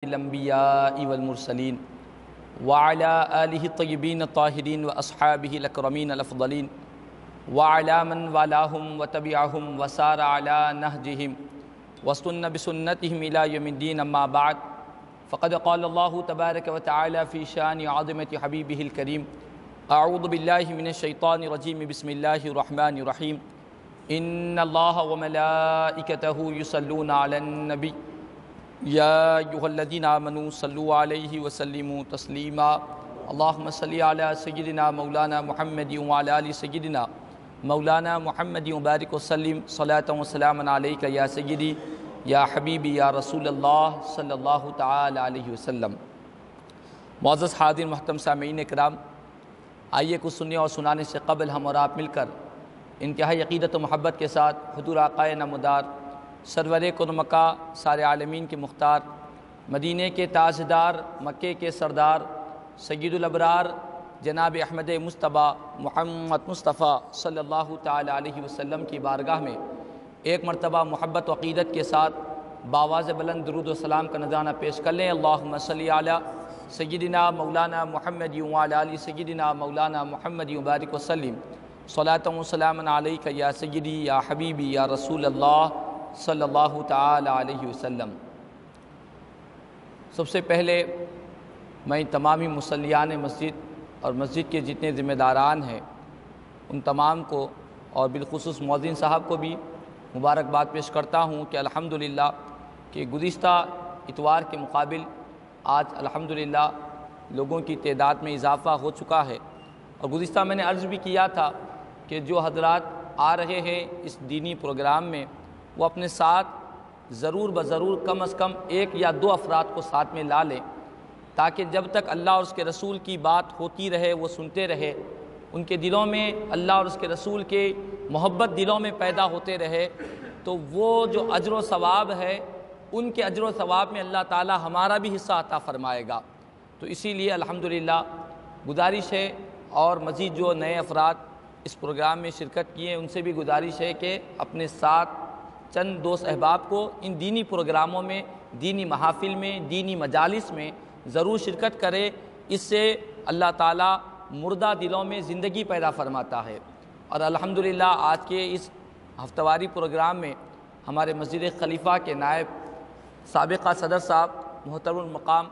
الانبیاء والمرسلین وعلى آلہ الطیبین الطاہرین واصحابہ الاکرمین الافضلین وعلى من والاہم وتبعہم وسار علی نہجہم واستنى بسنتہم الی یوم الدین اما بعد فقد قال اللہ تبارک وتعالی فی شان عظمت حبیبہ الکریم اعوذ باللہ من الشیطان الرجیم بسم اللہ الرحمن الرحیم ان اللہ وملائکتہ یصلون علی النبی یا ایھا الذین آمنوا صلوا علیہ وسلموا تسلیما اللہم صلی علی سیدنا مولانا محمد وعلی آل سیدنا مولانا محمد وبارک وسلم صلاۃ وسلاما علیک یا سیدی یا حبیبی یا رسول اللہ صلی اللہ تعالی علیہ وسلم۔ معزز حاضرین محترم سامعین کرام، آئیے کچھ سننے اور سنانے سے قبل ہم اور آپ مل کر انتہائی عقیدت و محبت کے ساتھ حضور آقائے نامدار سرور کون مکہ سارے عالمین کے مختار، مدینہ کے تاجدار، مکے کے سردار، سید الابرار جناب احمد مصطفیٰ محمد مصطفیٰ صلی اللہ تعالی علیہ وسلم کی بارگاہ میں ایک مرتبہ محبت و عقیدت کے ساتھ باواز بلند درود و سلام کا نذرانہ پیش کر لیں۔ اللہم صلی علی سیدنا مولانا محمد وعلی آل سیدنا مولانا محمد وبارک وسلم صلاۃ و سلاما علیک یا سیدی یا حبیبی یا رسول اللہ صلی اللہ تعالی علیہ وسلم۔ سب سے پہلے میں تمامی مصلیان مسجد اور مسجد کے جتنے ذمہ داران ہیں ان تمام کو اور بالخصوص مؤذن صاحب کو بھی مبارکباد پیش کرتا ہوں کہ الحمدللہ کہ گزشتہ اتوار کے مقابل آج الحمدللہ لوگوں کی تعداد میں اضافہ ہو چکا ہے، اور گزشتہ میں نے عرض بھی کیا تھا کہ جو حضرات آ رہے ہیں اس دینی پروگرام میں وہ اپنے ساتھ ضرور بضرور کم از کم ایک یا دو افراد کو ساتھ میں لا لیں، تاکہ جب تک اللہ اور اس کے رسول کی بات ہوتی رہے، وہ سنتے رہے، ان کے دلوں میں اللہ اور اس کے رسول کے محبت دلوں میں پیدا ہوتے رہے، تو وہ جو اجر و ثواب ہے ان کے اجر و ثواب میں اللہ تعالی ہمارا بھی حصہ عطا فرمائے گا۔ تو اسی لیے الحمدللہ گزارش ہے، اور مزید جو نئے افراد اس پروگرام میں شرکت کیے ان سے بھی گزارش ہے کہ اپنے ساتھ چند دوست احباب کو ان دینی پروگراموں میں، دینی محافل میں، دینی مجالس میں ضرور شرکت کرے۔ اس سے اللہ تعالیٰ مردہ دلوں میں زندگی پیدا فرماتا ہے۔ اور الحمدللہ آج کے اس ہفتہ واری پروگرام میں ہمارے مسجد خلیفہ کے نائب سابقہ صدر صاحب محترم المقام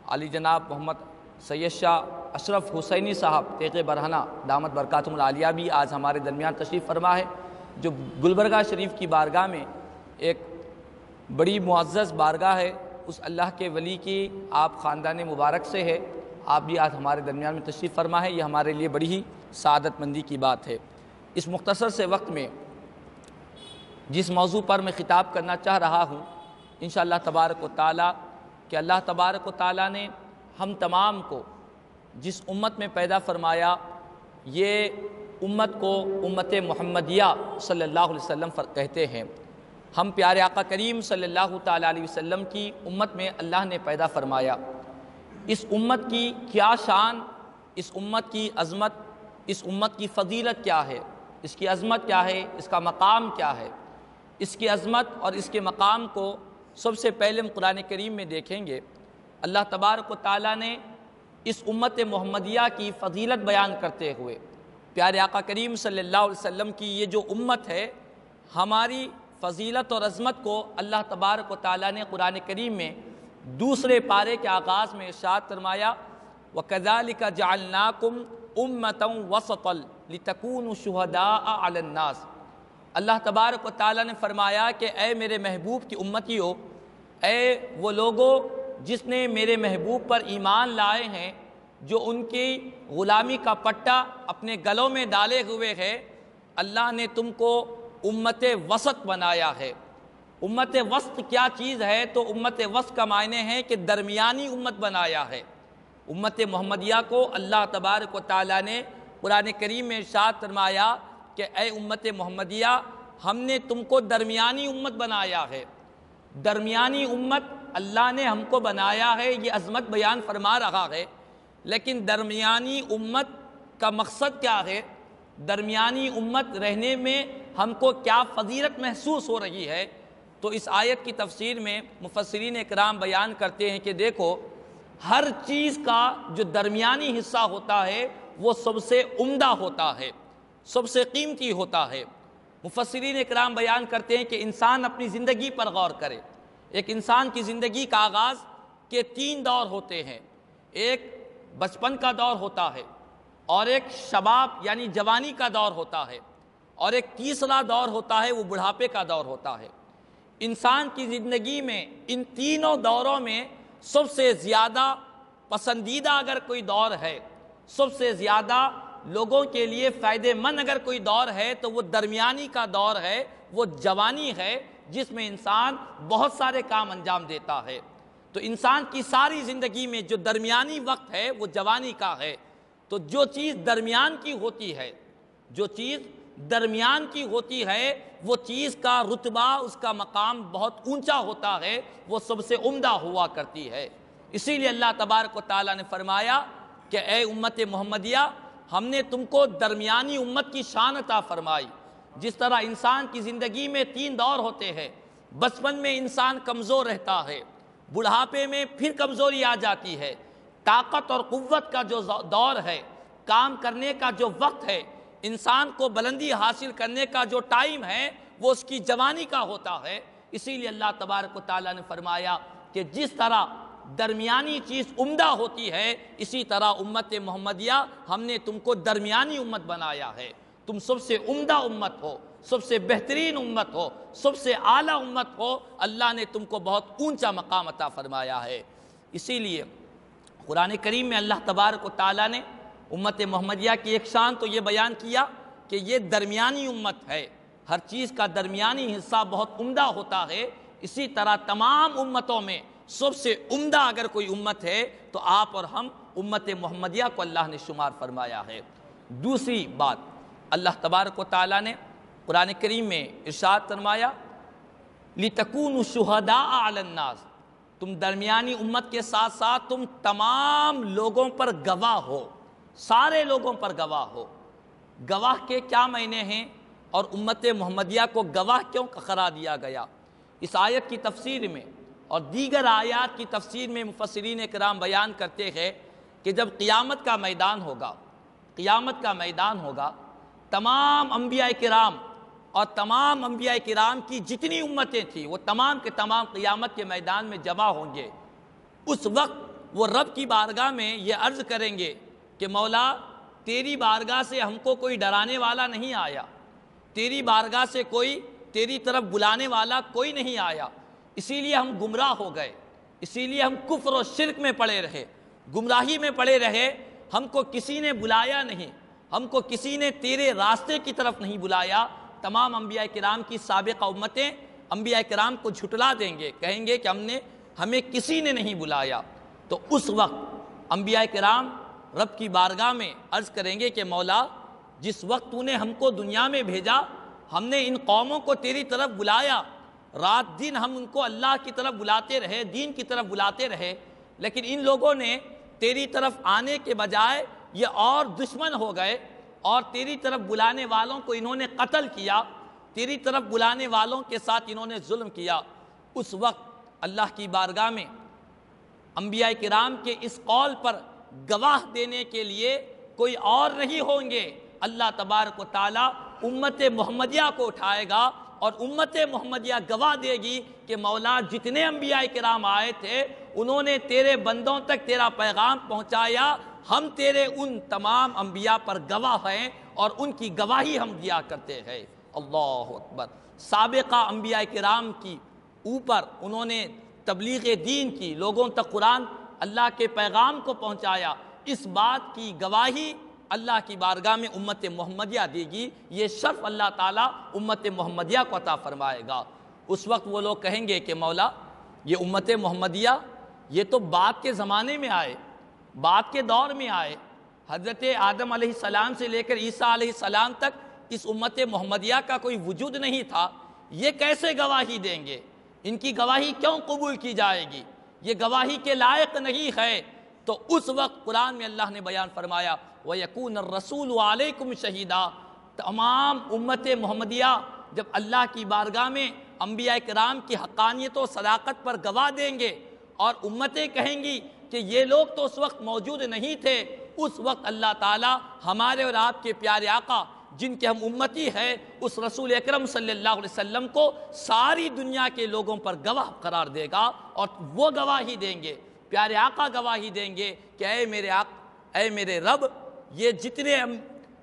علی جناب محمد سید شاہ اشرف حسینی صاحب تیغ برہنہ دامت برکاتہم العالیہ بھی آج ہمارے درمیان تشریف فرما ہے، جو گلبرگہ شریف کی بارگاہ میں ایک بڑی معزز بارگاہ ہے، اس اللہ کے ولی کی آپ خاندان مبارک سے ہے۔ آپ بھی آج ہمارے درمیان میں تشریف فرما ہے، یہ ہمارے لیے بڑی ہی سعادت مندی کی بات ہے۔ اس مختصر سے وقت میں جس موضوع پر میں خطاب کرنا چاہ رہا ہوں انشاءاللہ تبارک و تعالیٰ کہ اللہ تبارک و تعالیٰ نے ہم تمام کو جس امت میں پیدا فرمایا، یہ امت کو امت محمدیہ صلی اللہ علیہ وسلم کہتے ہیں۔ ہم پیارے آقا کریم صلی اللہ تعالیٰ علیہ وسلم کی امت میں اللہ نے پیدا فرمایا۔ اس امت کی کیا شان، اس امت کی عظمت، اس امت کی فضیلت کیا ہے، اس کی عظمت کیا ہے، اس کا مقام کیا ہے؟ اس کی عظمت اور اس کے مقام کو سب سے پہلے ہم قرآن کریم میں دیکھیں گے۔ اللہ تبارک و تعالیٰ نے اس امت محمدیہ کی فضیلت بیان کرتے ہوئے پیارے آقا کریم صلی اللہ علیہ وسلم کی یہ جو امت ہے، ہماری فضیلت اور عظمت کو اللہ تبارک و تعالیٰ نے قرآن کریم میں دوسرے پارے کے آغاز میں ارشاد فرمایا، وَكَذَلِكَ جَعَلْنَاكُمْ أُمَّةً وَسَطًا لِتَكُونُوا شُهَدَاءَ عَلَى النَّاسِ۔ اللہ تبارک و تعالیٰ نے فرمایا کہ اے میرے محبوب کی امتیوں، اے وہ لوگوں جس نے میرے محبوب پر ایمان لائے ہیں، جو ان کی غلامی کا پٹا اپنے گلوں میں ڈالے ہوئے ہے، اللہ نے تم کو امت وسط بنایا ہے۔ امت وسط کیا چیز ہے؟ تو امت وسط کا معنی ہے کہ درمیانی امت بنایا ہے۔ امت محمدیہ کو اللہ تبارک و تعالیٰ نے قرآن کریم میں ارشاد فرمایا کہ اے امت محمدیہ، ہم نے تم کو درمیانی امت بنایا ہے۔ درمیانی امت اللہ نے ہم کو بنایا ہے، یہ عظمت بیان فرما رہا ہے، لیکن درمیانی امت کا مقصد کیا ہے؟ درمیانی امت رہنے میں ہم کو کیا فضیلت محسوس ہو رہی ہے؟ تو اس آیت کی تفسیر میں مفسرین اکرام بیان کرتے ہیں کہ دیکھو ہر چیز کا جو درمیانی حصہ ہوتا ہے وہ سب سے عمدہ ہوتا ہے، سب سے قیمتی ہوتا ہے۔ مفسرین اکرام بیان کرتے ہیں کہ انسان اپنی زندگی پر غور کرے۔ ایک انسان کی زندگی کا آغاز کے 3 دور ہوتے ہیں، ایک بچپن کا دور ہوتا ہے، اور ایک شباب یعنی جوانی کا دور ہوتا ہے، اور ایک تیسرا دور ہوتا ہے وہ بڑھاپے کا دور ہوتا ہے۔ انسان کی زندگی میں ان تینوں دوروں میں سب سے زیادہ پسندیدہ اگر کوئی دور ہے، سب سے زیادہ لوگوں کے لیے فائدہ مند اگر کوئی دور ہے تو وہ درمیانی کا دور ہے، وہ جوانی ہے، جس میں انسان بہت سارے کام انجام دیتا ہے۔ تو انسان کی ساری زندگی میں جو درمیانی وقت ہے وہ جوانی کا ہے۔ تو جو چیز درمیان کی ہوتی ہے، جو چیز درمیان کی ہوتی ہے، وہ چیز کا رتبہ، اس کا مقام بہت اونچا ہوتا ہے، وہ سب سے عمدہ ہوا کرتی ہے۔ اسی لیے اللہ تبارک و تعالیٰ نے فرمایا کہ اے امت محمدیہ، ہم نے تم کو درمیانی امت کی شان عطا فرمائی۔ جس طرح انسان کی زندگی میں 3 دور ہوتے ہیں، بچپن میں انسان کمزور رہتا ہے، بڑھاپے میں پھر کمزوری آ جاتی ہے، طاقت اور قوت کا جو دور ہے، کام کرنے کا جو وقت ہے، انسان کو بلندی حاصل کرنے کا جو ٹائم ہے وہ اس کی جوانی کا ہوتا ہے۔ اسی لیے اللہ تبارک و تعالیٰ نے فرمایا کہ جس طرح درمیانی چیز عمدہ ہوتی ہے، اسی طرح امت محمدیہ ہم نے تم کو درمیانی امت بنایا ہے۔ تم سب سے عمدہ امت ہو، سب سے بہترین امت ہو، سب سے اعلیٰ امت ہو، اللہ نے تم کو بہت اونچا مقام عطا فرمایا ہے۔ اسی لیے قرآن کریم میں اللہ تبارک و تعالیٰ نے امت محمدیہ کی ایک شان تو یہ بیان کیا کہ یہ درمیانی امت ہے، ہر چیز کا درمیانی حصہ بہت عمدہ ہوتا ہے۔ اسی طرح تمام امتوں میں سب سے عمدہ اگر کوئی امت ہے تو آپ اور ہم امت محمدیہ کو اللہ نے شمار فرمایا ہے۔ دوسری بات، اللہ تبارک و تعالیٰ نے قرآن کریم میں ارشاد فرمایا لِتَكُونُوا شُهَدَاءَ عَلَى النَّاسِ، تم درمیانی امت کے ساتھ ساتھ تم تمام لوگوں پر گواہ ہو، سارے لوگوں پر گواہ ہو۔ گواہ کے کیا معنی ہیں اور امت محمدیہ کو گواہ کیوں قرار دیا گیا؟ اس آیت کی تفسیر میں اور دیگر آیات کی تفسیر میں مفسرین کرام بیان کرتے ہیں کہ جب قیامت کا میدان ہوگا، قیامت کا میدان ہوگا، تمام انبیاء کرام اور تمام انبیاء کرام کی جتنی امتیں تھیں وہ تمام کے تمام قیامت کے میدان میں جمع ہوں گے۔ اس وقت وہ رب کی بارگاہ میں یہ عرض کریں گے کہ مولا تیری بارگاہ سے ہم کو کوئی ڈرانے والا نہیں آیا، تیری بارگاہ سے کوئی تیری طرف بلانے والا کوئی نہیں آیا، اسی لیے ہم گمراہ ہو گئے، اسی لیے ہم کفر و شرک میں پڑے رہے، گمراہی میں پڑے رہے، ہم کو کسی نے بلایا نہیں، ہم کو کسی نے تیرے راستے کی طرف نہیں بلایا۔ تمام انبیاء کرام کی سابقہ امتیں انبیاء کرام کو جھٹلا دیں گے، کہیں گے کہ ہمیں کسی نے نہیں بلایا۔ تو اس وقت انبیاء کرام رب کی بارگاہ میں عرض کریں گے کہ مولا جس وقت تو نے ہم کو دنیا میں بھیجا، ہم نے ان قوموں کو تیری طرف بلایا، رات دن ہم ان کو اللہ کی طرف بلاتے رہے، دین کی طرف بلاتے رہے، لیکن ان لوگوں نے تیری طرف آنے کے بجائے یہ اور دشمن ہو گئے، اور تیری طرف بلانے والوں کو انہوں نے قتل کیا، تیری طرف بلانے والوں کے ساتھ انہوں نے ظلم کیا۔ اس وقت اللہ کی بارگاہ میں انبیاء کرام کے اس قول پر گواہ دینے کے لیے کوئی اور نہیں ہوں گے، اللہ تبارک و تعالیٰ امت محمدیہ کو اٹھائے گا اور امت محمدیہ گواہ دے گی کہ مولا جتنے انبیاء کرام آئے تھے انہوں نے تیرے بندوں تک تیرا پیغام پہنچایا، ہم تیرے ان تمام انبیاء پر گواہ ہیں اور ان کی گواہی ہم دیا کرتے ہیں۔ اللہ اکبر۔ سابقہ انبیاء کرام کی اوپر انہوں نے تبلیغ دین کی، لوگوں تک قرآن اللہ کے پیغام کو پہنچایا، اس بات کی گواہی اللہ کی بارگاہ میں امت محمدیہ دے گی، یہ شرف اللہ تعالیٰ امت محمدیہ کو عطا فرمائے گا۔ اس وقت وہ لوگ کہیں گے کہ مولا یہ امت محمدیہ یہ تو بعد کے زمانے میں آئے، بعد کے دور میں آئے، حضرت آدم علیہ السلام سے لے کر عیسیٰ علیہ السلام تک اس امت محمدیہ کا کوئی وجود نہیں تھا، یہ کیسے گواہی دیں گے؟ ان کی گواہی کیوں قبول کی جائے گی؟ یہ گواہی کے لائق نہیں ہے۔ تو اس وقت قرآن میں اللہ نے بیان فرمایا وَيَكُونَ الرَّسُولُ عَلَيْكُمْ شَهِيدًا، تمام امت محمدیہ جب اللہ کی بارگاہ میں انبیاء کرام کی حقانیت و صداقت پر گواہ دیں گے، اور امتیں کہیں گی کہ یہ لوگ تو اس وقت موجود نہیں تھے، اس وقت اللہ تعالیٰ ہمارے اور آپ کے پیارے آقا جن کے ہم امتی ہیں اس رسول اکرم صلی اللہ علیہ وسلم کو ساری دنیا کے لوگوں پر گواہ قرار دے گا، اور وہ گواہی دیں گے، پیارے آقا گواہی دیں گے کہ اے میرے رب، یہ جتنے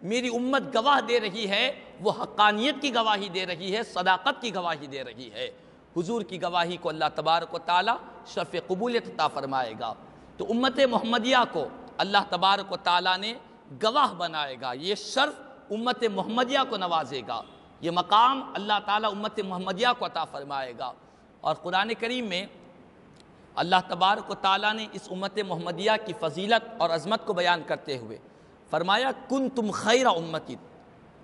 میری امت گواہ دے رہی ہے وہ حقانیت کی گواہی دے رہی ہے، صداقت کی گواہی دے رہی ہے۔ حضور کی گواہی کو اللہ تبارک و تعالی شرف قبولیت عطا فرمائے گا۔ تو امت محمدیہ کو اللہ تبارک و تعالی نے گواہ بنائے گا، یہ شرف امت محمدیہ کو نوازے گا، یہ مقام اللہ تعالیٰ امت محمدیہ کو عطا فرمائے گا۔ اور قرآن کریم میں اللہ تبارک و تعالیٰ نے اس امت محمدیہ کی فضیلت اور عظمت کو بیان کرتے ہوئے فرمایا کنتم خیر امت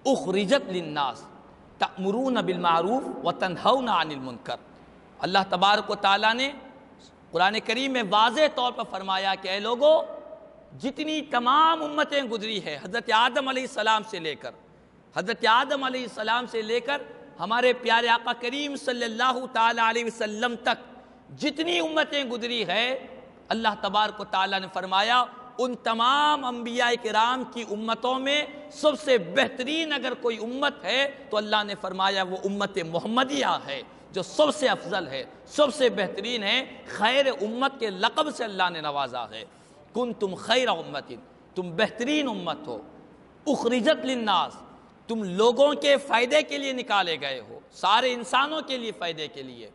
اخرجت للناس تأمرون بالمعروف وتنہون عن المنکر۔ اللہ تبارک و تعالیٰ نے قرآن کریم میں واضح طور پر فرمایا کہ اے لوگو، جتنی تمام امتیں گزری ہے، حضرت آدم علیہ السلام سے لے کر ہمارے پیارے آقا کریم صلی اللہ تعالی علیہ وسلم تک جتنی امتیں گزری ہے، اللہ تبارک و تعالیٰ نے فرمایا ان تمام انبیاء کرام کی امتوں میں سب سے بہترین اگر کوئی امت ہے تو اللہ نے فرمایا وہ امت محمدیہ ہے، جو سب سے افضل ہے، سب سے بہترین ہے، خیر امت کے لقب سے اللہ نے نوازا ہے۔ کنتم خیر امت، تم بہترین امت ہو، اخرجت للناس، تم لوگوں کے فائدے کے لیے نکالے گئے ہو، سارے انسانوں کے لیے فائدے کے لیے،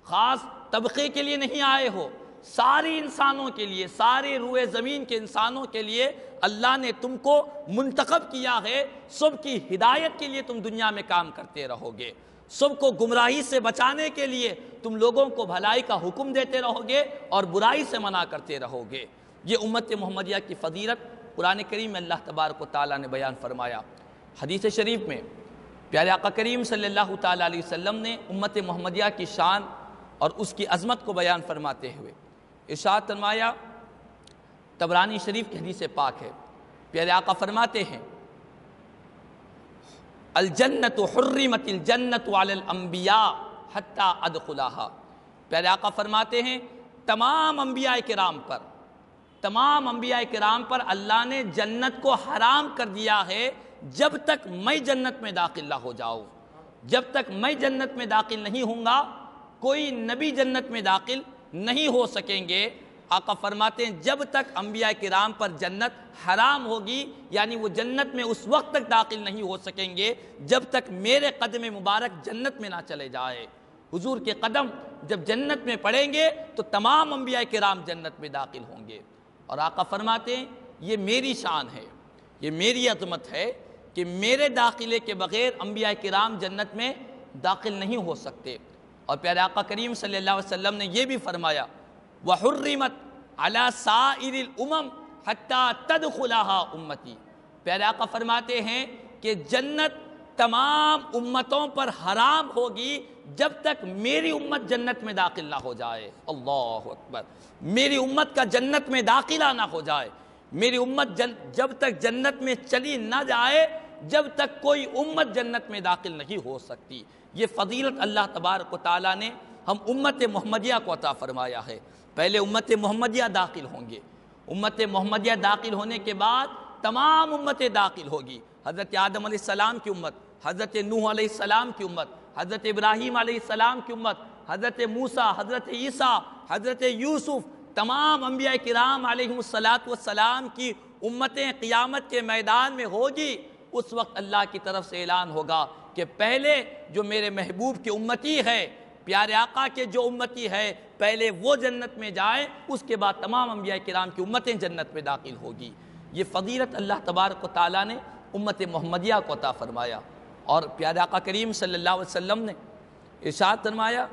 خاص طبقے کے لیے نہیں آئے ہو، ساری انسانوں کے لیے، سارے روئے زمین کے انسانوں کے لیے اللہ نے تم کو منتخب کیا ہے۔ سب کی ہدایت کے لیے تم دنیا میں کام کرتے رہو گے، سب کو گمراہی سے بچانے کے لیے تم لوگوں کو بھلائی کا حکم دیتے رہو گے اور برائی سے منع کرتے رہو گے۔ یہ امت محمدیہ کی فضیلت قرآن کریم میں اللہ تبارک و تعالیٰ نے بیان فرمایا۔ حدیث شریف میں پیارے آقا کریم صلی اللہ تعالیٰ علیہ وسلم نے امت محمدیہ کی شان اور اس کی عظمت کو بیان فرماتے ہوئے ارشاد فرمایا، طبرانی شریف کی حدیث پاک ہے، پیارے آقا فرماتے ہیں الجنت حرمت الجنت علی الانبیاء حتی ادخلہا۔ پیارے آقا فرماتے ہیں تمام انبیاء کرام پر اللہ نے جنت کو حرام کر دیا ہے جب تک میں جنت میں داخل نہ ہو جاؤں۔ جب تک میں جنت میں داخل نہیں ہوں گا کوئی نبی جنت میں داخل نہیں ہو سکیں گے۔ آقا فرماتے ہیں جب تک انبیاء کرام پر جنت حرام ہوگی، یعنی وہ جنت میں اس وقت تک داخل نہیں ہو سکیں گے جب تک میرے قدم مبارک جنت میں نہ چلے جائے۔ حضور کے قدم جب جنت میں پڑیں گے تو تمام انبیاء کرام جنت میں داخل ہوں گے۔ اور آقا فرماتے ہیں یہ میری شان ہے، یہ میری عظمت ہے کہ میرے داخلے کے بغیر انبیاء کرام جنت میں داخل نہیں ہو سکتے۔ اور پیارے آقا کریم صلی اللہ علیہ وسلم نے یہ بھی فرمایا وَحُرِّمَتْ عَلَى سَائِرِ الْأُمَمْ حَتَّى تَدْخُلَهَا أُمَّتِي۔ پیارے آقا فرماتے ہیں کہ جنت تمام امتوں پر حرام ہوگی جب تک میری امت جنت میں داخل نہ ہو جائے۔ اللہ اکبر، میری امت کا جنت میں داخلہ نہ ہو جائے، میری امت جب تک جنت میں چلی نہ جائے جب تک کوئی امت جنت میں داخل نہیں ہو سکتی۔ یہ فضیلت اللہ تبارک و تعالیٰ نے ہم امت محمدیہ کو عطا فرمایا ہے۔ پہلے امت محمدیہ داخل ہوں گے، امت محمدیہ داخل ہونے کے بعد تمام امتیں داخل ہوگی۔ حضرت آدم علیہ السلام کی امت، حضرت نوح علیہ السلام کی امت، حضرت ابراہیم علیہ السلام کی امت، حضرت موسیٰ، حضرت عیسیٰ، حضرت یوسف، تمام انبیاء کرام علیہم السلام کی امتیں قیامت کے میدان میں ہوگی۔ اس وقت اللہ کی طرف سے اعلان ہوگا کہ پہلے جو میرے محبوب کی امتی ہے، پیارے آقا کے جو امتی ہے، پہلے وہ جنت میں جائے، اس کے بعد تمام انبیاء کرام کی امتیں جنت میں داخل ہوگی۔ یہ فضیلت اللہ تبارک و تعالیٰ نے امت محمدیہ کو عطا فرمایا۔ اور پیارے آقا کریم صلی اللہ علیہ وسلم نے ارشاد فرمایا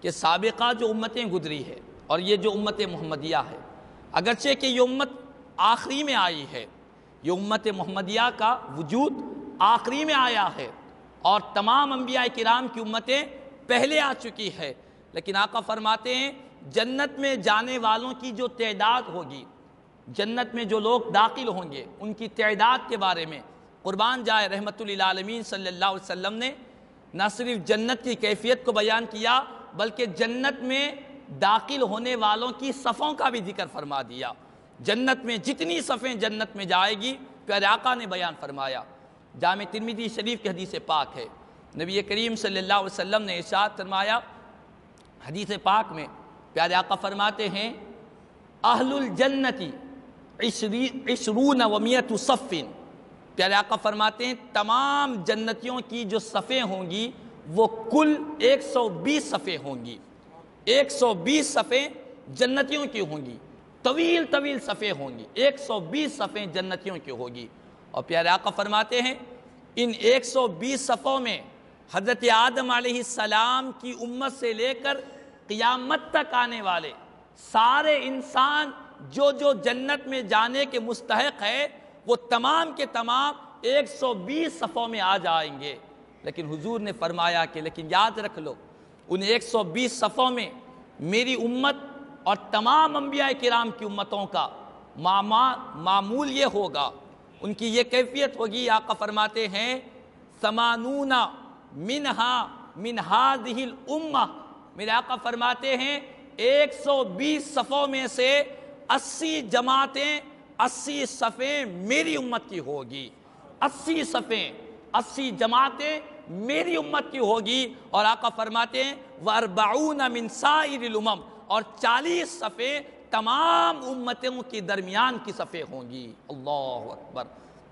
کہ سابقہ جو امتیں گزری ہے اور یہ جو امت محمدیہ ہے، اگرچہ کہ یہ امت آخری میں آئی ہے، یہ امت محمدیہ کا وجود آخری میں آیا ہے اور تمام انبیاء کرام کی امتیں پہلے آ چکی ہے، لیکن آقا فرماتے ہیں جنت میں جانے والوں کی جو تعداد ہوگی، جنت میں جو لوگ داخل ہوں گے ان کی تعداد کے بارے میں قربان جائے رحمت للعالمین صلی اللہ علیہ وسلم نے نہ صرف جنت کی کیفیت کو بیان کیا بلکہ جنت میں داخل ہونے والوں کی صفوں کا بھی ذکر فرما دیا۔ جنت میں جتنی صفیں جنت میں جائے گی پیارے آقا نے بیان فرمایا۔ جامع ترمذی شریف کی حدیث پاک ہے، نبی کریم صلی اللہ علیہ وسلم نے ارشاد فرمایا حدیث پاک میں، پیارے آقا فرماتے ہیں اہل الجنتی عشرون و مئۃ صف، پیارے آقا فرماتے ہیں تمام جنتیوں کی جو صفیں ہوں گی وہ کل 120 صفیں ہوں گی۔ 120 صفیں جنتیوں کی ہوں گی، طویل طویل صفیں ہوں گی، 120 صفیں جنتیوں کی ہوگی۔ اور پیارے آقا فرماتے ہیں ان 120 صفوں میں حضرت آدم علیہ السلام کی امت سے لے کر قیامت تک آنے والے سارے انسان جو جو جنت میں جانے کے مستحق ہے وہ تمام کے تمام 120 صفوں میں آ جائیں گے۔ لیکن حضور نے فرمایا کہ لیکن یاد رکھ لو ان 120 صفوں میں میری امت اور تمام انبیاء کرام کی امتوں کا معمول یہ ہوگا، ان کی یہ کیفیت ہوگی۔ آقا فرماتے ہیں ثمانون منہا من ہذہ الامہ، میرے آقا فرماتے ہیں 120 صفوں میں سے 80 جماعتیں 80 صفیں میری امت کی ہوگی، 80 صفیں 80 جماعتیں میری امت کی ہوگی۔ اور آقا فرماتے ہیں وَأَرْبَعُونَ مِن سَائِرِ الْأُمَمِ، اور 40 صفیں تمام امتوں کے درمیان کی صفیں ہوں گی۔ اللہ اکبر۔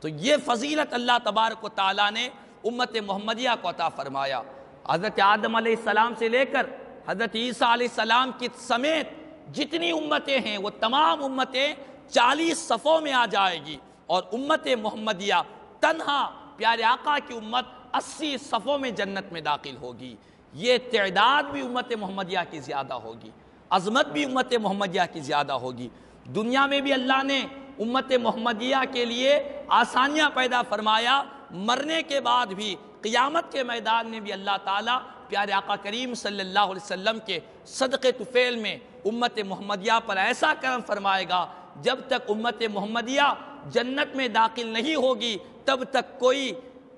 تو یہ فضیلت اللہ تبارک و تعالیٰ نے امت محمدیہ کو عطا فرمایا۔ حضرت آدم علیہ السلام سے لے کر حضرت عیسیٰ علیہ السلام کی سمیت جتنی امتیں ہیں وہ تمام امتیں 40 صفوں میں آ جائے گی، اور امت محمدیہ تنہا پیارے آقا کی امت 80 صفوں میں جنت میں داخل ہوگی۔ یہ تعداد بھی امت محمدیہ کی زیادہ ہوگی، عظمت بھی امت محمدیہ کی زیادہ ہوگی۔ دنیا میں بھی اللہ نے امت محمدیہ کے لیے آسانیاں پیدا فرمایا، مرنے کے بعد بھی قیامت کے میدان میں بھی اللہ تعالیٰ پیارے آقا کریم صلی اللہ علیہ وسلم کے صدقے طفیل میں امت محمدیہ پر ایسا کرم فرمائے گا جب تک امت محمدیہ جنت میں داخل نہیں ہوگی تب تک کوئی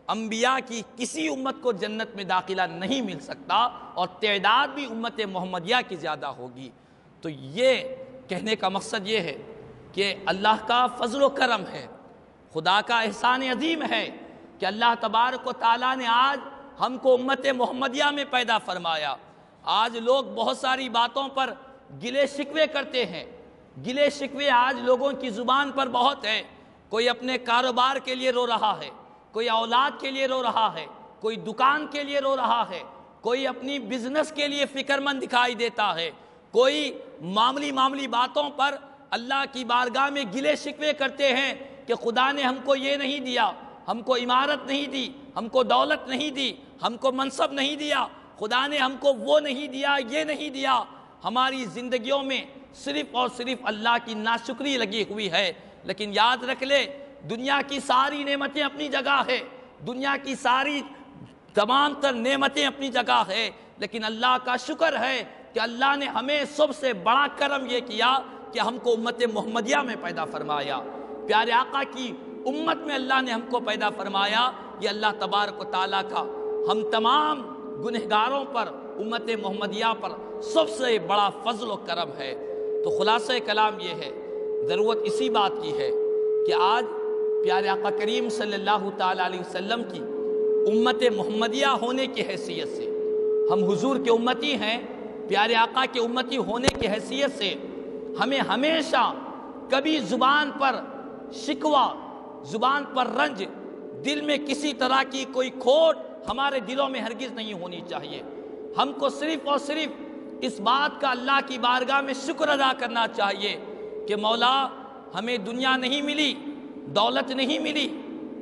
انبیاء کی کسی امت کو جنت میں داخلہ نہیں مل سکتا، اور تعداد بھی امت محمدیہ کی زیادہ ہوگی۔ تو یہ کہنے کا مقصد یہ ہے کہ اللہ کا فضل و کرم ہے، خدا کا احسان عظیم ہے کہ اللہ تبارک و تعالیٰ نے آج ہم کو امت محمدیہ میں پیدا فرمایا۔ آج لوگ بہت ساری باتوں پر گلے شکوے کرتے ہیں، گلے شکوے آج لوگوں کی زبان پر بہت ہے۔ کوئی اپنے کاروبار کے لیے رو رہا ہے، کوئی اولاد کے لیے رو رہا ہے، کوئی دکان کے لیے رو رہا ہے، کوئی اپنی بزنس کے لیے فکر مند دکھائی دیتا ہے، کوئی معمولی باتوں پر اللہ کی بارگاہ میں گلے شکوے کرتے ہیں کہ خدا نے ہم کو یہ نہیں دیا، ہم کو عمارت نہیں دی، ہم کو دولت نہیں دی، ہم کو منصب نہیں دیا، خدا نے ہم کو وہ نہیں دیا، یہ نہیں دیا۔ ہماری زندگیوں میں صرف اور صرف اللہ کی ناشکری لگی ہوئی ہے۔ لیکن یاد رکھ لے دنیا کی ساری نعمتیں اپنی جگہ ہے، دنیا کی ساری تمام تر نعمتیں اپنی جگہ ہے، لیکن اللہ کا شکر ہے کہ اللہ نے ہمیں سب سے بڑا کرم یہ کیا کہ ہم کو امت محمدیہ میں پیدا فرمایا، پیارے آقا کی امت میں اللہ نے ہم کو پیدا فرمایا۔ یہ اللہ تبارک و تعالیٰ کا ہم تمام گنہگاروں پر امت محمدیہ پر سب سے بڑا فضل و کرم ہے۔ تو خلاصہ کلام یہ ہے، ضرورت اسی بات کی ہے کہ آج پیارے آقا کریم صلی اللہ تعالیٰ علیہ وسلم کی امت محمدیہ ہونے کی حیثیت سے، ہم حضور کے امتی ہیں، پیارے آقا کے امتی ہونے کی حیثیت سے ہمیں ہمیشہ کبھی زبان پر شکوہ، زبان پر رنج، دل میں کسی طرح کی کوئی کھوٹ ہمارے دلوں میں ہرگز نہیں ہونی چاہیے۔ ہم کو صرف اور صرف اس بات کا اللہ کی بارگاہ میں شکر ادا کرنا چاہیے کہ مولا ہمیں دنیا نہیں ملی، دولت نہیں ملی،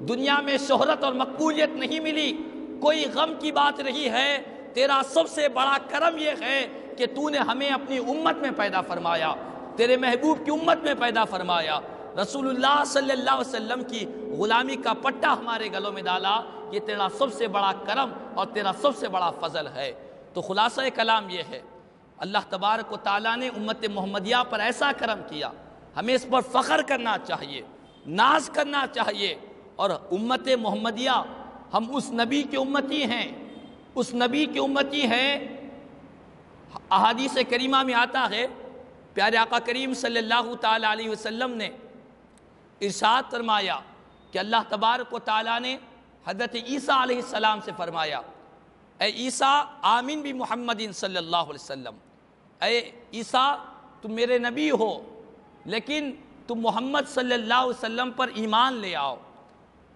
دنیا میں شہرت اور مقبولیت نہیں ملی، کوئی غم کی بات نہیں ہے، تیرا سب سے بڑا کرم یہ ہے کہ تو نے ہمیں اپنی امت میں پیدا فرمایا، تیرے محبوب کی امت میں پیدا فرمایا، رسول اللہ صلی اللہ علیہ وسلم کی غلامی کا پٹا ہمارے گلوں میں ڈالا۔ یہ تیرا سب سے بڑا کرم اور تیرا سب سے بڑا فضل ہے۔ تو خلاصہ کلام یہ ہے، اللہ تبارک و تعالیٰ نے امت محمدیہ پر ایسا کرم کیا، ہمیں اس پر فخر کرنا چاہیے، ناز کرنا چاہیے۔ اور امت محمدیہ ہم اس نبی کے امتی ہیں اس نبی کی امتی ہیں۔ احادیث کریمہ میں آتا ہے، پیارے آقا کریم صلی اللہ تعالی علیہ وسلم نے ارشاد فرمایا کہ اللہ تبارک و تعالیٰ نے حضرت عیسیٰ علیہ السلام سے فرمایا، اے عیسیٰ آمین بھی محمد صلی اللہ علیہ وسلم، اے عیسیٰ تم میرے نبی ہو لیکن تم محمد صلی اللہ علیہ وسلم پر ایمان لے آؤ،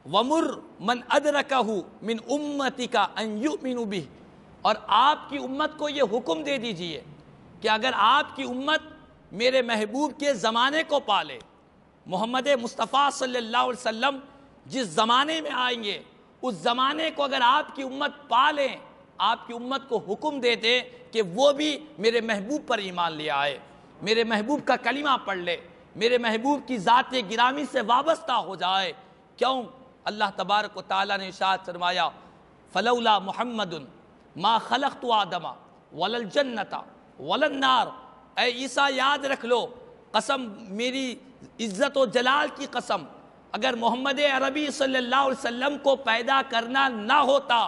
وَمُرْ مَنْ أَدْرَكَهُ مِنْ أُمَّتِكَ أَنْ يُؤْمِنُوا بِهِ، اور آپ کی امت کو یہ حکم دے دیجئے کہ اگر آپ کی امت میرے محبوب کے زمانے کو پالے، محمد مصطفیٰ صلی اللہ علیہ وسلم جس زمانے میں آئیں گے اس زمانے کو اگر آپ کی امت پالیں، آپ کی امت کو حکم دے دے کہ وہ بھی میرے محبوب پر ایمان لے آئے، میرے محبوب کا کلمہ پڑھ لے، میرے محبوب کی ذات گرامی سے وابستہ ہو جائے۔ کیوں؟ اللہ تبارک و تعالیٰ نے ارشاد فرمایا، فلولا محمد ما خلقت آدم ولا الجنت ولا النار، اے عیسیٰ یاد رکھ لو، قسم میری عزت و جلال کی قسم، اگر محمد عربی صلی اللہ علیہ وسلم کو پیدا کرنا نہ ہوتا،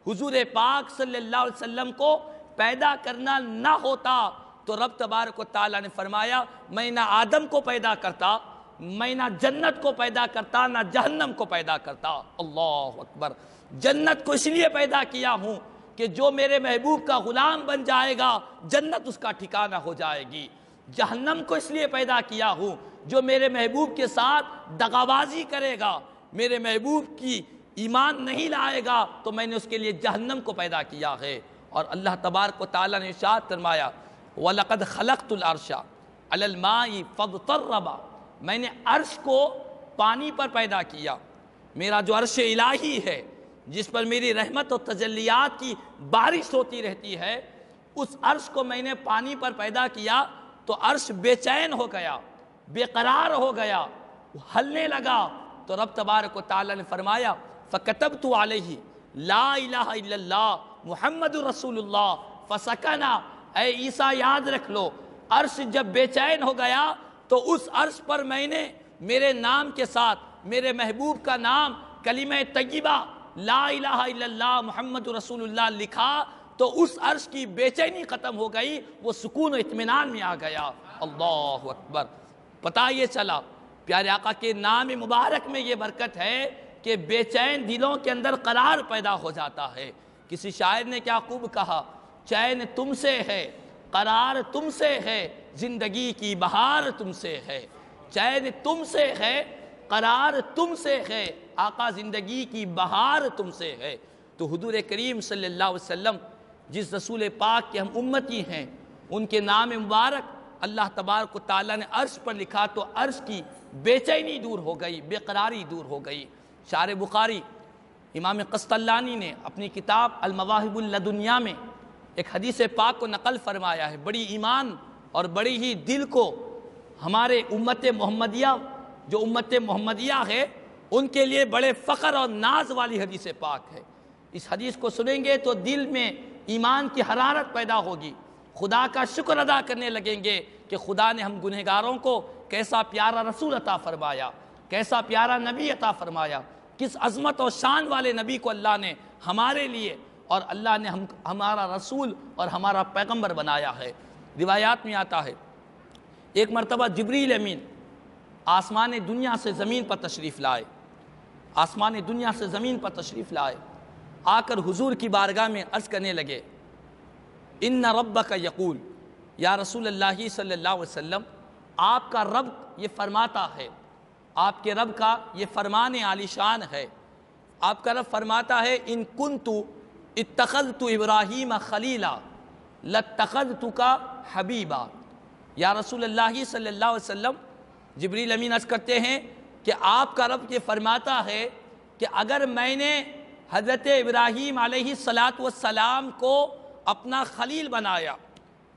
حضور پاک صلی اللہ علیہ وسلم کو پیدا کرنا نہ ہوتا تو رب تبارک و تعالیٰ نے فرمایا میں نہ آدم کو پیدا کرتا، میں نہ جنت کو پیدا کرتا، نہ جہنم کو پیدا کرتا۔ اللہ اکبر۔ جنت کو اس لیے پیدا کیا ہوں کہ جو میرے محبوب کا غلام بن جائے گا جنت اس کا ٹھکانہ ہو جائے گی، جہنم کو اس لیے پیدا کیا ہوں جو میرے محبوب کے ساتھ دغابازی کرے گا، میرے محبوب کی ایمان نہیں لائے گا تو میں نے اس کے لیے جہنم کو پیدا کیا ہے۔ اور اللہ تبارک و تعالیٰ نے ارشاد فرمایا، وَلَقَدْ خَلَقْتُ الْعَرْشَ عَلَى الْمَاءِ فَاغْتَرَّبَ، میں نے عرش کو پانی پر پیدا کیا، میرا جو عرش الہی ہے جس پر میری رحمت و تجلیات کی بارش ہوتی رہتی ہے، اس عرش کو میں نے پانی پر پیدا کیا تو عرش بے چین ہو گیا، بے قرار ہو گیا، ہلنے لگا، تو رب تبارک و تعالیٰ نے فرمایا فَكَتَبْتُ عَلَيْهِ لَا إِلَهَ إِلَّا اللَّهُ محمد رسول اللہ فَسَكَنَا، اے عیسیٰ یاد رکھ لو، عرش جب بے چین ہو گیا تو اس عرش پر میں نے میرے نام کے ساتھ میرے محبوب کا نام کلمہ طیبہ لا الہ الا اللہ محمد رسول اللہ لکھا تو اس عرش کی بے چینی ختم ہو گئی، وہ سکون و اطمینان میں آ گیا۔ اللہ اکبر۔ پتہ یہ چلا پیارے آقا کے نام مبارک میں یہ برکت ہے کہ بے چین دلوں کے اندر قرار پیدا ہو جاتا ہے۔ کسی شاعر نے کیا خوب کہا، چین تم سے ہے قرار تم سے ہے زندگی کی بہار تم سے ہے، چین تم سے ہے قرار تم سے ہے آقا زندگی کی بہار تم سے ہے۔ تو حضور کریم صلی اللہ علیہ وسلم جس رسول پاک کے ہم امتی ہیں ان کے نام مبارک اللہ تبارک و تعالیٰ نے عرش پر لکھا تو عرش کی بے چینی دور ہو گئی، بے قراری دور ہو گئی۔ شارح بخاری امام قسطلانی نے اپنی کتاب المواہب اللدنیہ میں ایک حدیث پاک کو نقل فرمایا ہے، بڑی ایمان اور بڑی ہی دل کو ہمارے امت محمدیہ جو امت محمدیہ ہے ان کے لیے بڑے فخر اور ناز والی حدیث پاک ہے۔ اس حدیث کو سنیں گے تو دل میں ایمان کی حرارت پیدا ہوگی، خدا کا شکر ادا کرنے لگیں گے کہ خدا نے ہم گنہگاروں کو کیسا پیارا رسول عطا فرمایا، کیسا پیارا نبی عطا فرمایا، کس عظمت اور شان والے نبی کو اللہ نے ہمارے لیے اور اللہ نے ہمارا رسول اور ہمارا پیغمبر بنایا ہے۔ روایات میں آتا ہے ایک مرتبہ جبریل امین آسمان دنیا سے زمین پر تشریف لائے، آسمان دنیا سے زمین پر تشریف لائے، آ کر حضور کی بارگاہ میں عرض کرنے لگے، ان ربک یقول، یا رسول اللہ صلی اللہ علیہ وسلم آپ کا رب یہ فرماتا ہے، آپ کے رب کا یہ فرمان عالی شان ہے، آپ کا رب فرماتا ہے ان کنت اتخذت ابراہیم خلیلا لاتخذتک حبیبا۔ یا رسول اللہ صلی اللہ علیہ وسلم جبریل امین عرض کرتے ہیں کہ آپ کا رب یہ فرماتا ہے کہ اگر میں نے حضرت ابراہیم علیہ السلام کو اپنا خلیل بنایا،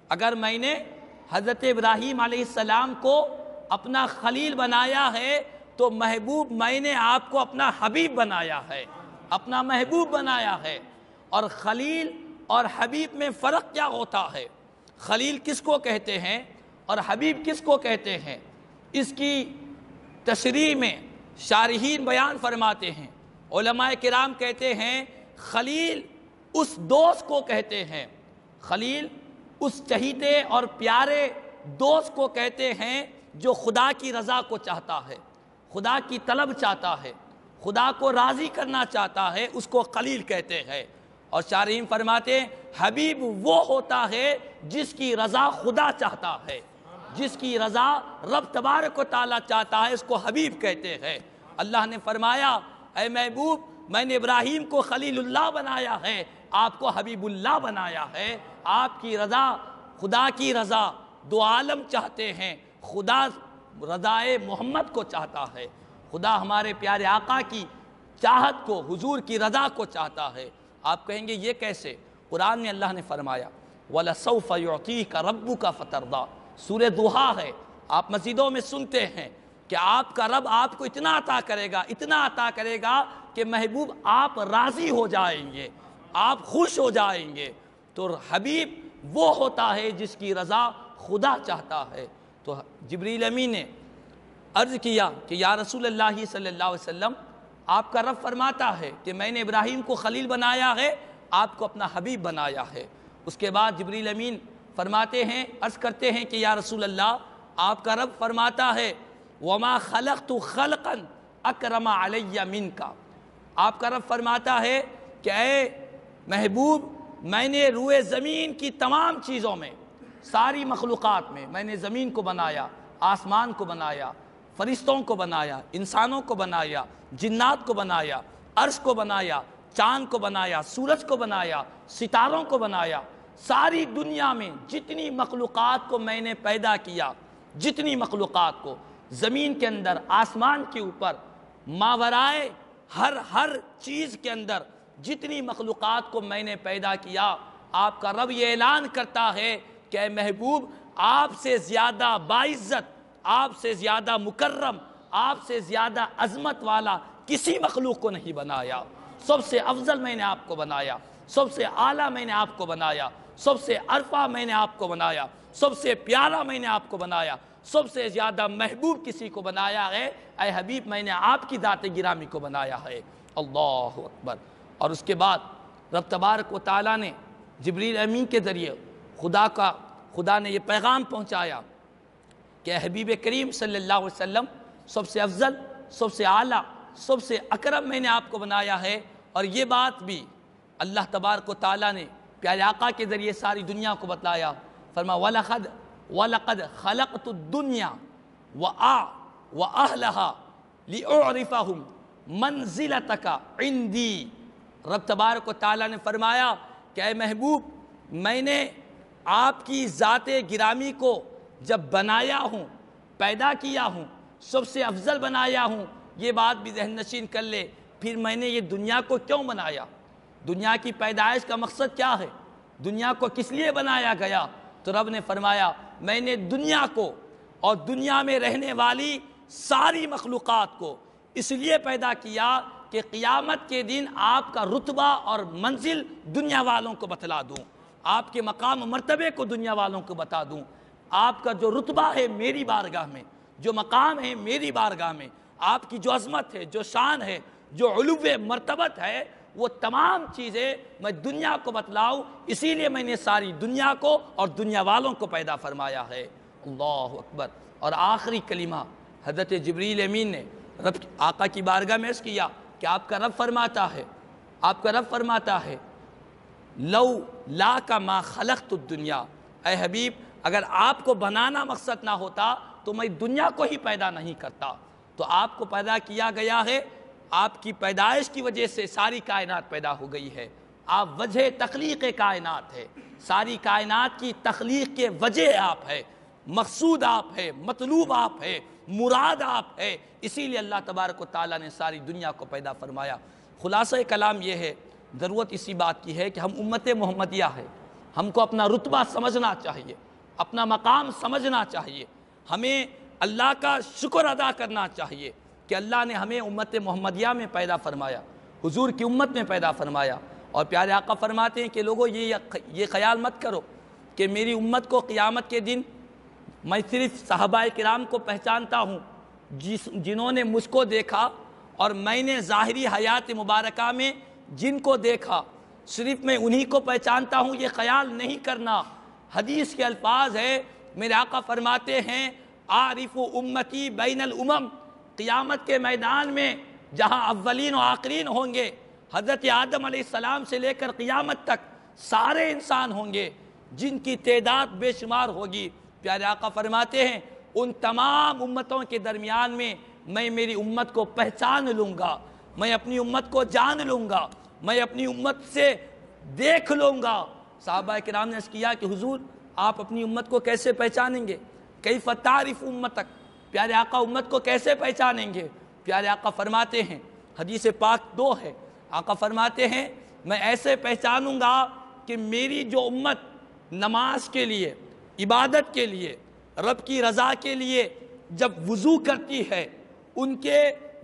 اگر میں نے حضرت ابراہیم علیہ السلام کو اپنا خلیل بنایا ہے تو محبوب میں نے آپ کو اپنا حبیب بنایا ہے، اپنا محبوب بنایا ہے۔ اور خلیل اور حبیب میں فرق کیا ہوتا ہے؟ خلیل کس کو کہتے ہیں اور حبیب کس کو کہتے ہیں؟ اس کی تشریح میں شارحین بیان فرماتے ہیں، علماء کرام کہتے ہیں خلیل اس دوست کو کہتے ہیں، خلیل اس چہیتے اور پیارے دوست کو کہتے ہیں جو خدا کی رضا کو چاہتا ہے، خدا کی طلب چاہتا ہے، خدا کو راضی کرنا چاہتا ہے، اس کو خلیل کہتے ہیں۔ اور شارحین فرماتے ہیں حبیب وہ ہوتا ہے جس کی رضا خدا چاہتا ہے، جس کی رضا رب تبارک و تعالیٰ چاہتا ہے، اس کو حبیب کہتے ہیں۔ اللہ نے فرمایا اے محبوب میں نے ابراہیم کو خلیل اللہ بنایا ہے، آپ کو حبیب اللہ بنایا ہے۔ آپ کی رضا خدا کی رضا دو عالم چاہتے ہیں، خدا رضائے محمد کو چاہتا ہے، خدا ہمارے پیارے آقا کی چاہت کو، حضور کی رضا کو چاہتا ہے۔ آپ کہیں گے یہ کیسے؟ قرآن میں اللہ نے فرمایا وَلَسَوْفَ يُعْطِيكَ رَبُّكَ فَتَرْضَىٰ، سورہ دوحہ ہے، آپ مسجدوں میں سنتے ہیں کہ آپ کا رب آپ کو اتنا عطا کرے گا، اتنا عطا کرے گا کہ محبوب آپ راضی ہو جائیں گے، آپ خوش ہو جائیں گے۔ تو حبیب وہ ہوتا ہے جس کی رضا خدا چاہتا ہے۔ تو جبریل امین نے عرض کیا کہ یا رسول اللہ صلی اللہ علیہ وسلم آپ کا رب فرماتا ہے کہ میں نے ابراہیم کو خلیل بنایا ہے، آپ کو اپنا حبیب بنایا ہے۔ اس کے بعد جبریل امین فرماتے ہیں، عرض کرتے ہیں کہ یا رسول اللہ آپ کا رب فرماتا ہے وَمَا خَلَقْتُ خَلْقًا أَكْرَمَ عَلَيَّ مِنْكَ، آپ کا رب فرماتا ہے کہ اے محبوب میں نے روئے زمین کی تمام چیزوں میں، ساری مخلوقات میں نے زمین کو بنایا، آسمان کو بنایا، فرشتوں کو بنایا، انسانوں کو بنایا، جنات کو بنایا، عرش کو بنایا، چاند کو بنایا، سورج کو بنایا، ستاروں کو بنایا، ساری دنیا میں جتنی مخلوقات کو میں نے پیدا کیا، جتنی مخلوقات کو زمین کے اندر، آسمان کے اوپر، ماورائے ہر چیز کے اندر جتنی مخلوقات کو میں نے پیدا کیا، آپ کا رب یہ اعلان کرتا ہے کہ اے محبوب آپ سے زیادہ باعزت، آپ سے زیادہ مکرم، آپ سے زیادہ عظمت والا کسی مخلوق کو نہیں بنایا۔ سب سے افضل میں نے آپ کو بنایا، سب سے اعلیٰ میں نے آپ کو بنایا، سب سے ارفع میں نے آپ کو بنایا، سب سے پیارا میں نے آپ کو بنایا، سب سے زیادہ محبوب کسی کو بنایا ہے اے حبیب میں نے آپ کی ذات گرامی کو بنایا ہے۔ اللہ اکبر۔ اور اس کے بعد رب تبارک و تعالیٰ نے جبریل امین کے ذریعے خدا نے یہ پیغام پہنچایا کہ حبیب کریم صلی اللہ علیہ وسلم سب سے افضل، سب سے اعلیٰ، سب سے اکرم میں نے آپ کو بنایا ہے۔ اور یہ بات بھی اللہ تبارک و تعالیٰ نے پیارے آقا کے ذریعے ساری دنیا کو بتلایا۔ فرمایا وَلَقَدْ خَلَقْتُ الدُّنْيَا وَأَهْلَهَا لِأُعْرِفَهُمْ مَنْزِلَتَكَ عِنْدِي، رب تبارک و تعالیٰ نے فرمایا کہ اے محبوب میں نے آپ کی ذات گرامی کو جب بنایا ہوں، پیدا کیا ہوں، سب سے افضل بنایا ہوں، یہ بات بھی ذہن نشین کر لے، پھر میں نے یہ دنیا کو کیوں بنایا؟ دنیا کی پیدائش کا مقصد کیا ہے؟ دنیا کو کس لیے بنایا گیا؟ تو رب نے فرمایا میں نے دنیا کو اور دنیا میں رہنے والی ساری مخلوقات کو اس لیے پیدا کیا کہ قیامت کے دن آپ کا رتبہ اور منزل دنیا والوں کو بتلا دوں، آپ کے مقام و مرتبے کو دنیا والوں کو بتا دوں، آپ کا جو رتبہ ہے میری بارگاہ میں، جو مقام ہے میری بارگاہ میں، آپ کی جو عظمت ہے، جو شان ہے، جو علو مرتبت ہے، وہ تمام چیزیں میں دنیا کو بتلاؤں، اسی لیے میں نے ساری دنیا کو اور دنیا والوں کو پیدا فرمایا ہے۔ اللہ اکبر۔ اور آخری کلمہ حضرت جبریل امین نے رب آقا کی بارگاہ میں عرض کیا کہ آپ کا رب فرماتا ہے لو لا کا ما خلقت الدنیا، اے حبیب اگر آپ کو بنانا مقصد نہ ہوتا تو میں دنیا کو ہی پیدا نہیں کرتا۔ تو آپ کو پیدا کیا گیا ہے، آپ کی پیدائش کی وجہ سے ساری کائنات پیدا ہو گئی ہے، آپ وجہ تخلیق کائنات ہے، ساری کائنات کی تخلیق کے وجہ آپ ہے، مقصود آپ ہے، مطلوب آپ ہے، مراد آپ ہے، اسی لیے اللہ تبارک و تعالیٰ نے ساری دنیا کو پیدا فرمایا۔ خلاصہ کلام یہ ہے، ضرورت اسی بات کی ہے کہ ہم امت محمدیہ ہے، ہم کو اپنا رتبہ سمجھنا چاہیے، اپنا مقام سمجھنا چاہیے، ہمیں اللہ کا شکر ادا کرنا چاہیے کہ اللہ نے ہمیں امت محمدیہ میں پیدا فرمایا، حضور کی امت میں پیدا فرمایا۔ اور پیارے آقا فرماتے ہیں کہ لوگوں یہ خیال مت کرو کہ میری امت کو قیامت کے دن میں صرف صحابہ کرام کو پہچانتا ہوں جنہوں نے مجھ کو دیکھا، اور میں نے ظاہری حیات مبارکہ میں جن کو دیکھا صرف میں انہی کو پہچانتا ہوں یہ خیال نہیں کرنا۔ حدیث کے الفاظ ہے، میرے آقا فرماتے ہیں عارف امتی بین الامم، قیامت کے میدان میں جہاں اولین و آخرین ہوں گے، حضرت آدم علیہ السلام سے لے کر قیامت تک سارے انسان ہوں گے جن کی تعداد بے شمار ہوگی، پیارے آقا فرماتے ہیں ان تمام امتوں کے درمیان میں میں میری امت کو پہچان لوں گا، میں اپنی امت کو جان لوں گا، میں اپنی امت سے دیکھ لوں گا۔ صحابہ کرام نے عرض کیا کہ حضور آپ اپنی امت کو کیسے پہچانیں گے؟ کیف تعرف امتک، پیارے آقا امت کو کیسے پہچانیں گے؟ پیارے آقا فرماتے ہیں، حدیث پاک 2 ہے، آقا فرماتے ہیں میں ایسے پہچانوں گا کہ میری جو امت نماز کے لیے، عبادت کے لیے، رب کی رضا کے لیے جب وضو کرتی ہے، ان کے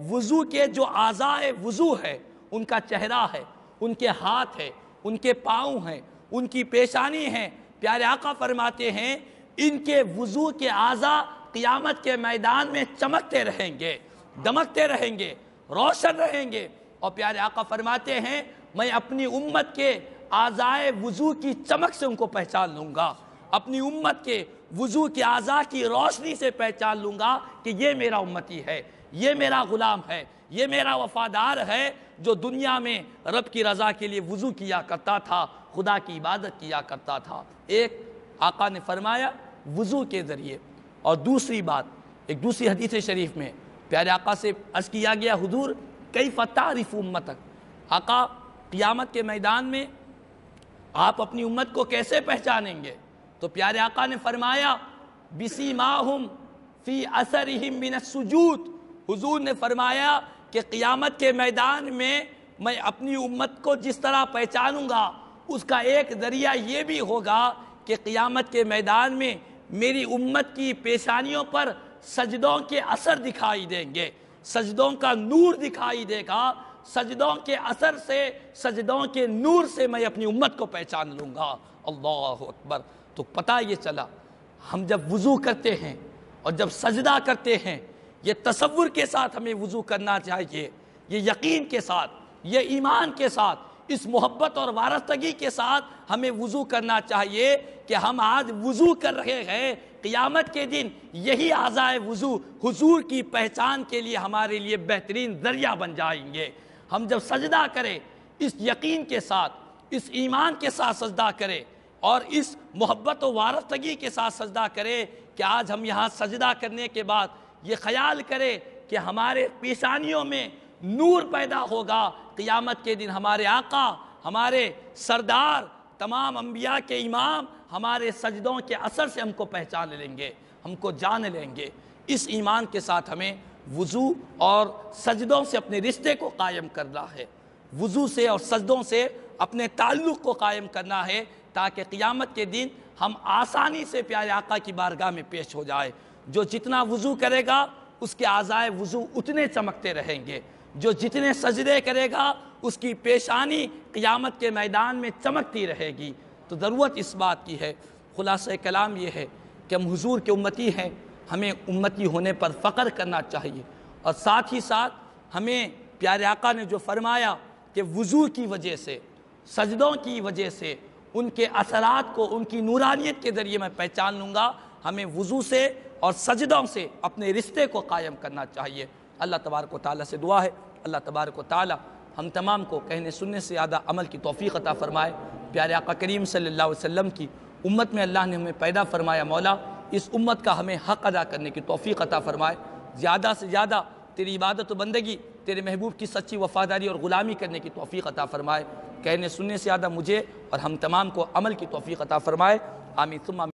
وضو کے جو اعضاء وضو ہے، ان کا چہرہ ہے، ان کے ہاتھ ہے، ان کے پاؤں ہیں، ان کی پیشانی ہیں، پیارے آقا فرماتے ہیں ان کے وضو کے اعضاء قیامت کے میدان میں چمکتے رہیں گے، دمکتے رہیں گے، روشن رہیں گے۔ اور پیارے آقا فرماتے ہیں میں اپنی امت کے اعضاء وضو کی چمک سے ان کو پہچان لوں گا، اپنی امت کے وضو کے اعضاء کی روشنی سے پہچان لوں گا کہ یہ میرا امتی ہے، یہ میرا غلام ہے، یہ میرا وفادار ہے جو دنیا میں رب کی رضا کے لیے وضو کیا کرتا تھا، خدا کی عبادت کیا کرتا تھا۔ ایک آقا نے فرمایا وضو کے ذریعے، اور دوسری بات ایک دوسری حدیث شریف میں پیارے آقا سے عرض کیا گیا حضور کیف تعرف امتک، آقا قیامت کے میدان میں آپ اپنی امت کو کیسے پہچانیں گے؟ تو پیارے آقا نے فرمایا بسیماہم فی اثرہم من السجود، حضور نے فرمایا کہ قیامت کے میدان میں میں اپنی امت کو جس طرح پہچانوں گا اس کا ایک ذریعہ یہ بھی ہوگا کہ قیامت کے میدان میں میری امت کی پیشانیوں پر سجدوں کے اثر دکھائی دیں گے، سجدوں کا نور دکھائی دے گا، سجدوں کے اثر سے، سجدوں کے نور سے میں اپنی امت کو پہچان لوں گا۔ اللہ اکبر۔ تو پتہ یہ چلا ہم جب وضو کرتے ہیں اور جب سجدہ کرتے ہیں یہ تصور کے ساتھ ہمیں وضو کرنا چاہیے، یہ یقین کے ساتھ، یہ ایمان کے ساتھ، اس محبت اور وارستگی کے ساتھ ہمیں وضو کرنا چاہیے کہ ہم آج وضو کر رہے ہیں، قیامت کے دن یہی اعضاء وضو حضور کی پہچان کے لیے ہمارے لیے بہترین ذریعہ بن جائیں گے۔ ہم جب سجدہ کریں اس یقین کے ساتھ، اس ایمان کے ساتھ سجدہ کریں اور اس محبت و وارستگی کے ساتھ سجدہ کریں کہ آج ہم یہاں سجدہ کرنے کے بعد یہ خیال کریں کہ ہمارے پیشانیوں میں نور پیدا ہوگا، قیامت کے دن ہمارے آقا، ہمارے سردار، تمام انبیاء کے امام ہمارے سجدوں کے اثر سے ہم کو پہچان لیں گے، ہم کو جان لیں گے۔ اس ایمان کے ساتھ ہمیں وضو اور سجدوں سے اپنے رشتے کو قائم کرنا ہے، وضو سے اور سجدوں سے اپنے تعلق کو قائم کرنا ہے تاکہ قیامت کے دن ہم آسانی سے پیارے آقا کی بارگاہ میں پیش ہو جائے۔ جو جتنا وضو کرے گا اس کے اعضائے وضو اتنے چمکتے رہیں گے، جو جتنے سجدے کرے گا اس کی پیشانی قیامت کے میدان میں چمکتی رہے گی۔ تو ضرورت اس بات کی ہے، خلاصہ کلام یہ ہے کہ ہم حضور کے امتی ہیں، ہمیں امتی ہونے پر فخر کرنا چاہیے، اور ساتھ ہی ساتھ ہمیں پیارے آقا نے جو فرمایا کہ وضو کی وجہ سے، سجدوں کی وجہ سے ان کے اثرات کو ان کی نورانیت کے ذریعے میں پہچان لوں گا، ہمیں وضو سے اور سجدوں سے اپنے رشتے کو قائم کرنا چاہیے۔ اللہ تبارک و تعالیٰ سے دعا ہے اللہ تبارک و تعالیٰ ہم تمام کو کہنے سننے سے زیادہ عمل کی توفیق عطا فرمائے۔ پیارے آقا کریم صلی اللہ علیہ وسلم کی امت میں اللہ نے ہمیں پیدا فرمایا، مولا اس امت کا ہمیں حق ادا کرنے کی توفیق عطا فرمائے، زیادہ سے زیادہ تیری عبادت و بندگی، تیرے محبوب کی سچی وفاداری اور غلامی کرنے کی توفیق عطا فرمائے، کہنے سننے سے زیادہ مجھے اور ہم تمام کو عمل کی توفیق عطا فرمائے، آمین ثم آمین۔